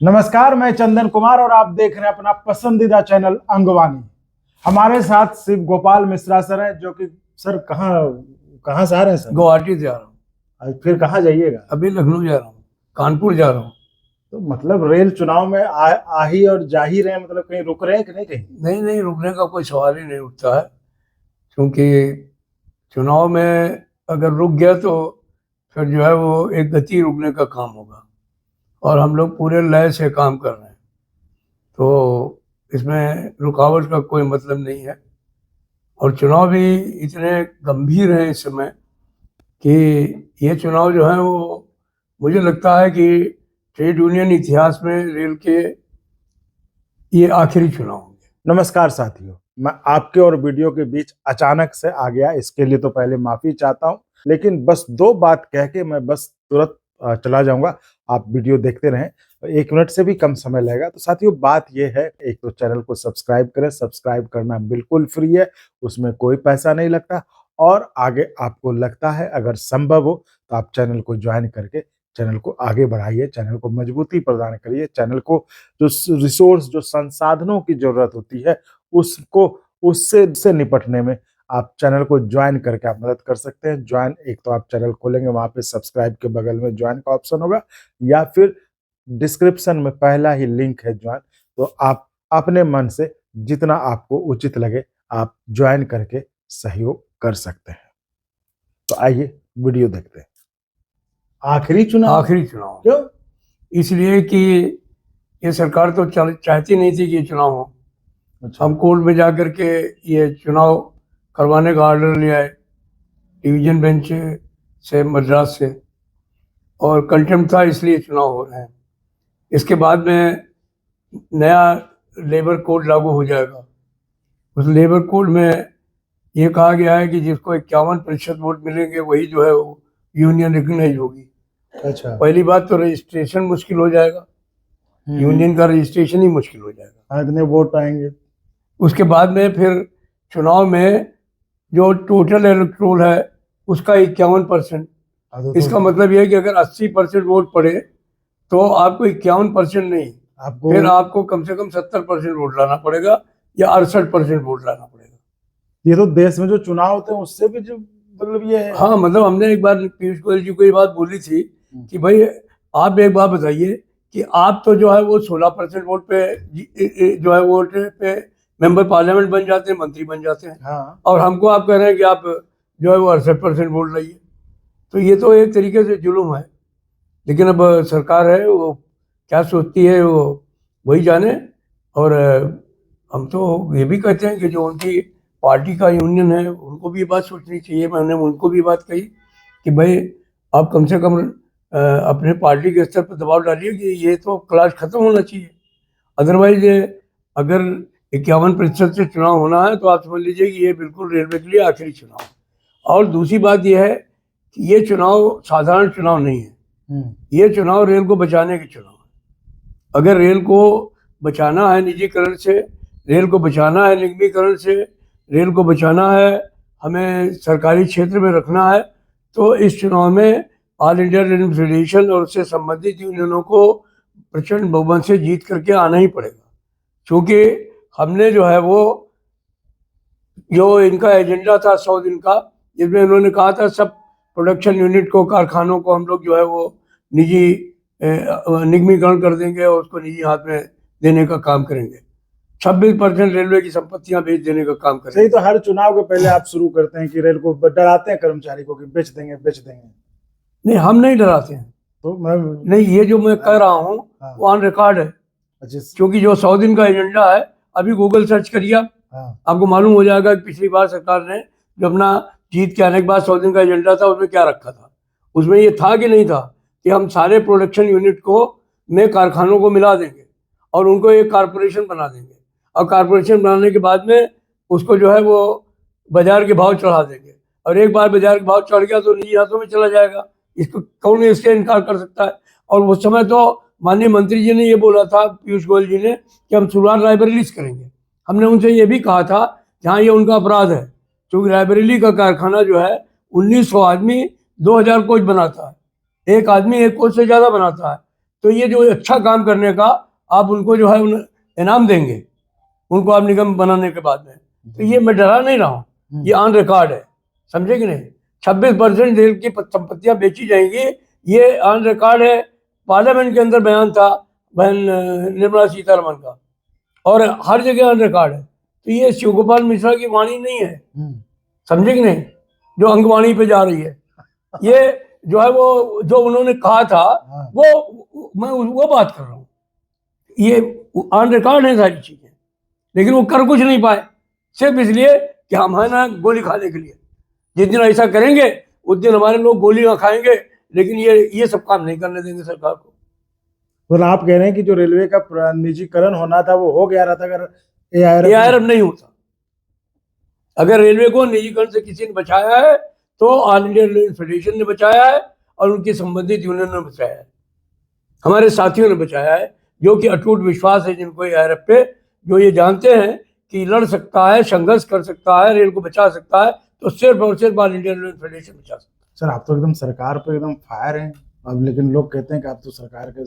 नमस्कार, मैं चंदन कुमार और आप देख रहे हैं अपना पसंदीदा चैनल अंगवानी। हमारे साथ शिव गोपाल मिश्रा सर हैं, जो कि सर कहाँ कहाँ से आ रहे हैं सर? गुवाहाटी जा रहा हूँ। आज फिर कहाँ जाइएगा? अभी लखनऊ जा रहा हूँ, कानपुर जा रहा हूँ। तो मतलब रेल चुनाव में आ ही और जा ही रहे हैं, मतलब कहीं रुक रहे हैं कि नहीं कहीं? नहीं नहीं, रुकने का कोई सवाल ही नहीं उठता है, क्योंकि चुनाव में अगर रुक गया तो फिर जो है वो एक गति रुकने का काम होगा, और हम लोग पूरे लय से काम कर रहे हैं, तो इसमें रुकावट का कोई मतलब नहीं है। और चुनाव भी इतने गंभीर हैं इस समय कि ये चुनाव जो है वो मुझे लगता है कि ट्रेड यूनियन इतिहास में रेल के ये आखिरी चुनाव होंगे। नमस्कार साथियों, मैं आपके और वीडियो के बीच अचानक से आ गया, इसके लिए तो पहले माफी चाहता हूं, लेकिन बस दो बात कह के मैं बस तुरंत चला जाऊंगा। आप वीडियो देखते रहें, 1 मिनट से भी कम समय लगेगा। तो साथियों, बात यह है, एक तो चैनल को सब्सक्राइब करें, सब्सक्राइब करना बिल्कुल फ्री है, उसमें कोई पैसा नहीं लगता। और आगे आपको लगता है अगर संभव हो तो आप चैनल को ज्वाइन करके चैनल को आगे बढ़ाइए, चैनल को मजबूती प्रदान करिए, चैनल को जो रिसोर्स, जो संसाधनों की जरूरत होती है उसको उससे निपटने में आप चैनल को ज्वाइन करके आप मदद कर सकते हैं। ज्वाइन, एक तो आप चैनल खोलेंगे, वहां पे सब्सक्राइब के बगल में ज्वाइन का ऑप्शन होगा, या फिर डिस्क्रिप्शन में पहला ही लिंक है ज्वाइन। तो आप अपने मन से जितना आपको उचित लगे आप ज्वाइन करके सहयोग कर सकते हैं। तो आइए वीडियो देखते हैं। आखिरी चुनाव? आखिरी चुनाव क्यों? इसलिए कि ये सरकार तो चाहती नहीं थी कि ये चुनाव हो। अच्छा। हम कोर्ट में जा कर के ये चुनाव करवाने का ऑर्डर ले आए डिवीजन बेंच से, मद्रास से, और कंटेम्प्ट था, इसलिए चुनाव हो रहे हैं। इसके बाद में नया लेबर कोड लागू हो जाएगा। उस लेबर कोड में ये कहा गया है कि जिसको 51% वोट मिलेंगे वही जो है वो यूनियन रिकग्नाइज होगी। अच्छा। पहली बात तो रजिस्ट्रेशन मुश्किल हो जाएगा, यूनियन का रजिस्ट्रेशन ही मुश्किल हो जाएगा। इतने वोट आएंगे। उसके बाद में फिर चुनाव में जो टोटल इलेक्टोरल है उसका 51%। इसका मतलब यह है कि अगर 80% वोट पड़े तो आपको 51% नहीं, फिर आपको कम से कम 70% वोट लाना पड़ेगा, या 68% वोट लाना पड़ेगा। ये तो देश में जो चुनाव होते हैं उससे भी जो मतलब ये है। हाँ, मतलब हमने एक बार पीयूष गोयल जी को ये बात बोली थी कि भाई आप एक बात बताइए कि आप तो जो है वो 16% वोट पे जो है वोट पे मेंबर पार्लियामेंट बन जाते हैं, मंत्री बन जाते हैं। हाँ। और हमको आप कह रहे हैं कि आप जो है वो 68% वोट लाइए। तो ये तो एक तरीके से जुल्म है। लेकिन अब सरकार है, वो क्या सोचती है वो वही जाने। और हम तो ये भी कहते हैं कि जो उनकी पार्टी का यूनियन है उनको भी ये बात सोचनी चाहिए। मैंने उनको भी बात कही कि भाई आप कम से कम अपने पार्टी के स्तर पर दबाव डालिए कि ये तो क्लास खत्म होना चाहिए। अदरवाइज अगर 51% से चुनाव होना है तो आप समझ लीजिए कि ये बिल्कुल रेलवे के लिए आखिरी चुनाव है। और दूसरी बात यह है कि ये चुनाव साधारण चुनाव नहीं है, ये चुनाव रेल को बचाने के चुनाव है। अगर रेल को बचाना है निजीकरण से, रेल को बचाना है निगमीकरण से, रेल को बचाना है, हमें सरकारी क्षेत्र में रखना है, तो इस चुनाव में ऑल इंडिया रेल फेडरेशन और उससे संबंधित यूनियनों को प्रचंड बहुमत से जीत करके आना ही पड़ेगा। क्योंकि हमने जो है वो जो इनका एजेंडा था 100 दिन का, जिसमें इन्होंने कहा था सब प्रोडक्शन यूनिट को, कारखानों को हम लोग जो है वो निजी निगमीकरण कर देंगे और उसको निजी हाथ में देने का काम करेंगे। 26% रेलवे की संपत्तियां बेच देने का काम करेंगे। सही, तो हर चुनाव के पहले आप शुरू करते हैं कि रेल को डराते हैं कर्मचारी को कि बेच देंगे बेच देंगे। नहीं, हम नहीं डराते हैं। तो मैं नहीं, ये जो मैं कह रहा हूँ वो ऑन रिकॉर्ड है। अच्छा। क्योंकि जो 100 दिन का एजेंडा है, अभी गूगल सर्च करिए आप, आपको मालूम हो जाएगा कि पिछली बार सरकार ने जो अपना जीत के आने के बाद 100 दिन का एजेंडा था उसमें क्या रखा था। उसमें ये था कि नहीं था कि हम सारे प्रोडक्शन यूनिट को में कारखानों को मिला देंगे और उनको एक कारपोरेशन बना देंगे, और कारपोरेशन बनाने के बाद में उसको जो है वो बाजार के भाव चढ़ा देंगे, और एक बार बाजार के भाव चढ़ गया तो निजी हाथों में चला जाएगा। इसको कौन इससे इनकार कर सकता है। और उस समय तो माननीय मंत्री जी ने ये बोला था, पीयूष गोयल जी ने, कि हम शुरुआत रायबरेली से करेंगे। हमने उनसे ये भी कहा था जहाँ ये उनका अपराध है, क्योंकि रायबरेली का कारखाना जो है 1900 आदमी 2000 कोच बनाता है, एक आदमी एक कोच से ज़्यादा बनाता है। तो ये जो अच्छा काम करने का आप उनको जो है इनाम देंगे, उनको आप निगम बनाने के बाद में, तो ये मैं डरा नहीं रहा हूँ, ये ऑन रिकॉर्ड है, समझे कि नहीं। 26% रेल की संपत्तियां बेची जाएंगी, ये ऑन रिकॉर्ड है। पार्लियामेंट के अंदर बयान था बहन निर्मला सीतारमण का, और हर जगह ऑन रिकॉर्ड है। तो ये शिव गोपाल मिश्रा की वाणी नहीं है, समझे कि नहीं, जो अंगवाणी पे जा रही है। ये जो है वो जो उन्होंने कहा था वो मैं वो बात कर रहा हूँ, ये ऑन रिकॉर्ड है सारी चीजें, लेकिन वो कर कुछ नहीं पाए, सिर्फ इसलिए कि हम है ना गोली खाने के लिए। जिस दिन ऐसा करेंगे उस दिन हमारे लोग गोलियां खाएंगे, लेकिन ये सब काम नहीं करने देंगे सरकार को। तो आप कह रहे हैं कि जो रेलवे का निजीकरण होना था वो हो गया रहा था अगर एआरएफ नहीं होता। अगर रेलवे को निजीकरण से किसी ने बचाया है तो ऑल इंडिया रेलवे फेडरेशन ने बचाया है, और उनकी संबंधित यूनियन ने बचाया है, हमारे साथियों ने बचाया है, जो कि अटूट विश्वास है जिनको एआरएफ पे, जो ये जानते हैं कि लड़ सकता है, संघर्ष कर सकता है, रेल को बचा सकता है, तो सिर्फ और सिर्फ ऑल इंडिया रेलवे फेडरेशन बचा सकता है। सर आप तो एकदम सरकार पे एकदम फायर हैं अब, लेकिन लोग कहते हैं कि आप तो सरकार के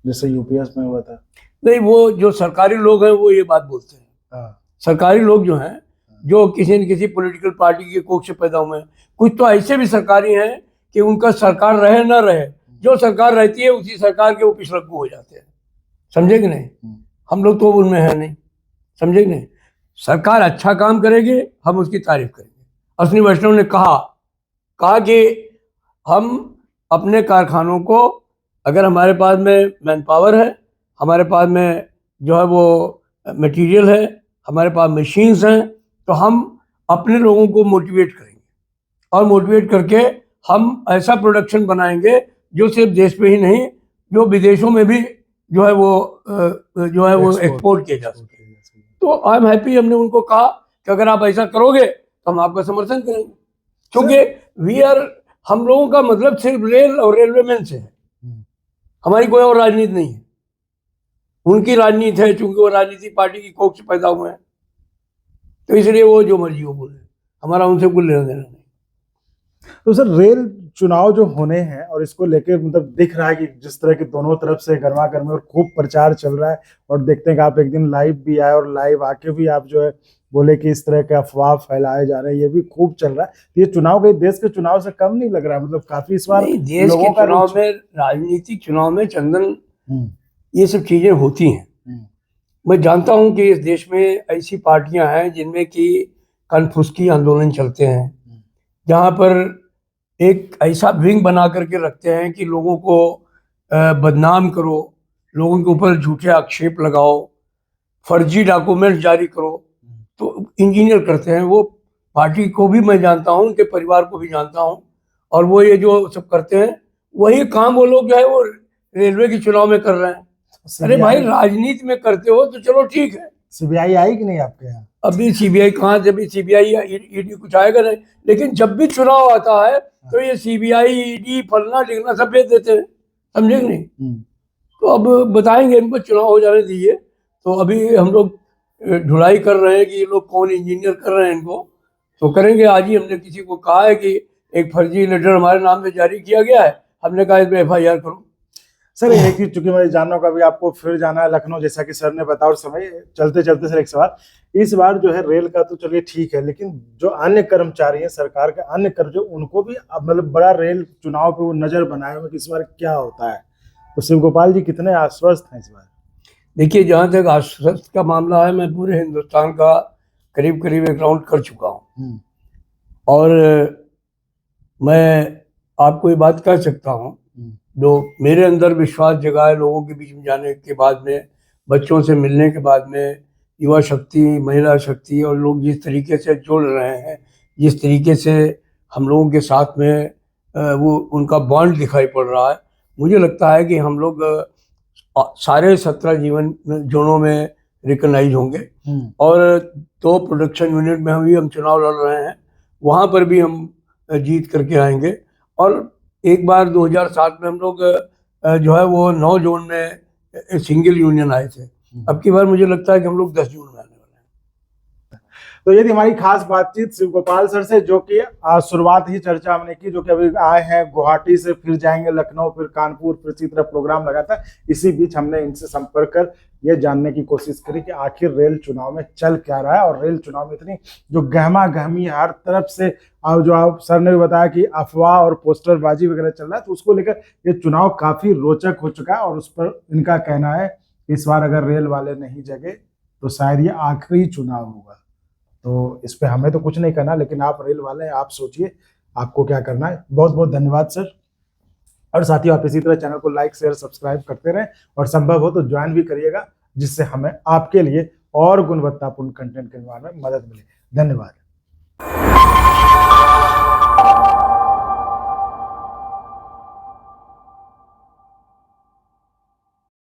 जैसे यूपीएस में हुआ था। नहीं, वो जो सरकारी लोग हैं वो ये बात बोलते हैं। सरकारी लोग जो हैं, जो किसी न किसी पॉलिटिकल पार्टी के कोख से पैदा हुए हैं, कुछ तो ऐसे भी सरकारी हैं कि उनका सरकार रहे ना रहे, जो सरकार रहती है उसी सरकार के वो पिछलग्गू हो जाते हैं, समझे कि नहीं। हम लोग तो उनमें है नहीं, समझे कि नहीं। सरकार अच्छा काम करेगी, हम उसकी तारीफ करेंगे। अश्विनी वैष्णव ने कहा कि हम अपने कारखानों को, अगर हमारे पास में मैन पावर है, हमारे पास में जो है वो मटेरियल है, हमारे पास मशीन्स हैं, तो हम अपने लोगों को मोटिवेट करेंगे, और मोटिवेट करके हम ऐसा प्रोडक्शन बनाएंगे जो सिर्फ देश में ही नहीं, जो विदेशों में भी जो है वो एक्सपोर्ट किया जा सके। तो आई एम हैप्पी, हमने उनको कहा कि अगर आप ऐसा करोगे तो हम आपका समर्थन करेंगे, क्योंकि हम लोगों का मतलब सिर्फ रेल और रेलवे मैन से है, हमारी कोई और राजनीति नहीं है। उनकी राजनीति है, चूंकि वो राजनीति पार्टी की कोख से पैदा हुए हैं, तो इसलिए वो जो मर्जी हो बोले, हमारा उनसे कुछ लेना देना नहीं। तो सर रेल चुनाव जो होने हैं और इसको लेके मतलब दिख रहा है कि जिस तरह की दोनों तरफ से गर्मा गर्मी और खूब प्रचार चल रहा है, और देखते हैं कि आप एक दिन लाइव भी आए और लाइव आके भी आप जो है बोले कि इस तरह के अफवाह फैलाए जा रहे हैं, ये भी खूब चल रहा है। ये चुनाव के देश के चुनाव से कम नहीं लग रहा है, मतलब काफी इस बार देश के चुनाव में, राजनीतिक चुनाव में चंदन ये सब चीजें होती हैं। मैं जानता हूं कि इस देश में ऐसी पार्टियां हैं जिनमें कि कनफुसकी आंदोलन चलते हैं, जहां पर एक ऐसा विंग बना करके रखते हैं कि लोगों को बदनाम करो, लोगों के ऊपर झूठे आक्षेप लगाओ, फर्जी डॉक्यूमेंट जारी करो, तो इंजीनियर करते हैं। वो पार्टी को भी मैं जानता हूं, उनके परिवार को भी जानता हूं, और वो ये जो सब करते हैं वही काम वो लोग जो है वो रेलवे के चुनाव में कर रहे हैं। अरे भाई, राजनीति में करते हो तो चलो ठीक है। सीबीआई आई कि नहीं आपके यहाँ? अभी सीबीआई कहाँ, जब सीबीआई ईडी कुछ आएगा नहीं, लेकिन जब भी चुनाव आता है तो ये सीबीआई ईडी फलना ढिकना सब भेज देते हैं, समझे कि नहीं। तो अब बताएंगे इनको, चुनाव हो जाने दीजिए। तो अभी हम लोग ढुलाई कर रहे हैं कि ये लोग कौन इंजीनियर कर रहे हैं इनको, तो करेंगे। आज ही हमने किसी को कहा है कि एक फर्जी लेटर हमारे नाम से जारी किया गया है, हमने कहा इसमें FIR करो। सर एक चीज, चूंकि मैं जानना होगा अभी आपको फिर जाना है लखनऊ, जैसा कि सर ने बताया, और समय चलते चलते सर एक सवाल, इस बार जो है रेल का तो चलिए ठीक है, लेकिन जो अन्य कर्मचारी हैं सरकार के, अन्य कर्मचारी, उनको भी मतलब बड़ा रेल चुनाव पे वो नजर बनाए हुए कि इस बार क्या होता है, तो शिव गोपाल जी कितने आश्वस्त हैं इस बार? देखिए, जहाँ तक आश्वस्त का मामला है, मैं पूरे हिंदुस्तान का करीब करीब एक राउंड कर चुका हूँ, और मैं आपको ये बात कह सकता हूँ, जो मेरे अंदर विश्वास जगा है लोगों के बीच में जाने के बाद में, बच्चों से मिलने के बाद में, युवा शक्ति, महिला शक्ति, और लोग जिस तरीके से जुड़ रहे हैं, जिस तरीके से हम लोगों के साथ में वो उनका बॉन्ड दिखाई पड़ रहा है, मुझे लगता है कि हम लोग सारे 17 जीवन जोनों में रिकॉग्नाइज होंगे। और 2 प्रोडक्शन यूनिट में हम चुनाव लड़ रहे हैं, वहाँ पर भी हम जीत करके आएंगे। और एक बार 2007 में हम लोग जो है वो 9 जोन में सिंगल यूनियन आए थे, अब की बार मुझे लगता है कि हम लोग 10 जोन में आने वाले हैं। तो ये थी हमारी खास बातचीत शिव गोपाल सर से, जो कि शुरुआत ही चर्चा हमने की, जो कि अभी आए हैं गुवाहाटी से, फिर जाएंगे लखनऊ, फिर कानपुर, फिर इसी तरह प्रोग्राम लगा था। इसी बीच हमने इनसे संपर्क कर ये जानने की कोशिश करी कि आखिर रेल चुनाव में चल क्या रहा है, और रेल चुनाव में इतनी जो गहमा गहमी हर तरफ से, और जो आप सर ने भी बताया कि अफवाह और पोस्टरबाजी वगैरह चल रहा है, तो उसको लेकर ये चुनाव काफी रोचक हो चुका है। और उस पर इनका कहना है इस बार अगर रेल वाले नहीं जगे तो शायद ये आखिरी चुनाव होगा। तो इस पे हमें तो कुछ नहीं करना, लेकिन आप रेल वाले हैं, आप सोचिए आपको क्या करना है। बहुत बहुत धन्यवाद सर। और साथियों, आप इसी तरह चैनल को लाइक शेयर सब्सक्राइब करते रहें, और संभव हो तो ज्वाइन भी करिएगा, जिससे हमें आपके लिए और गुणवत्तापूर्ण कंटेंट के निर्माण में मदद मिले। धन्यवाद।